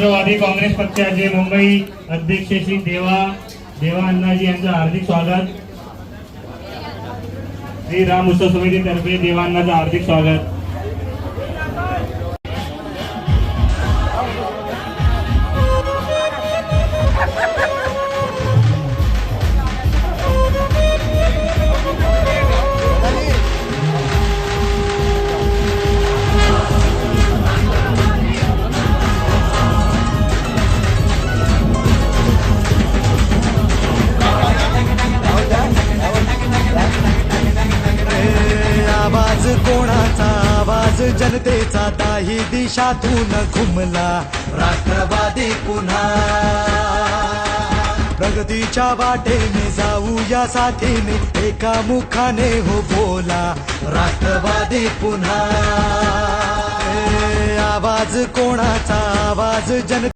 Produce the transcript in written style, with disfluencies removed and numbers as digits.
राष्ट्रवादी काँग्रेस पक्षाचे मुंबई अध्यक्ष श्री देवा अण्णाजी यांचं हार्दिक स्वागत। श्री राम उत्सव समितीतर्फे देवा अण्णाचं हार्दिक स्वागत। आवाज कोणाचा आवाज जनतेचा दाही दिशातून घुमला राष्ट्रवादी पुन्हा प्रगतीच्या वाटेने जाऊया साथीने एका मुखाने हो बोला राष्ट्रवादी पुन्हा आवाज कोणाचा आवाज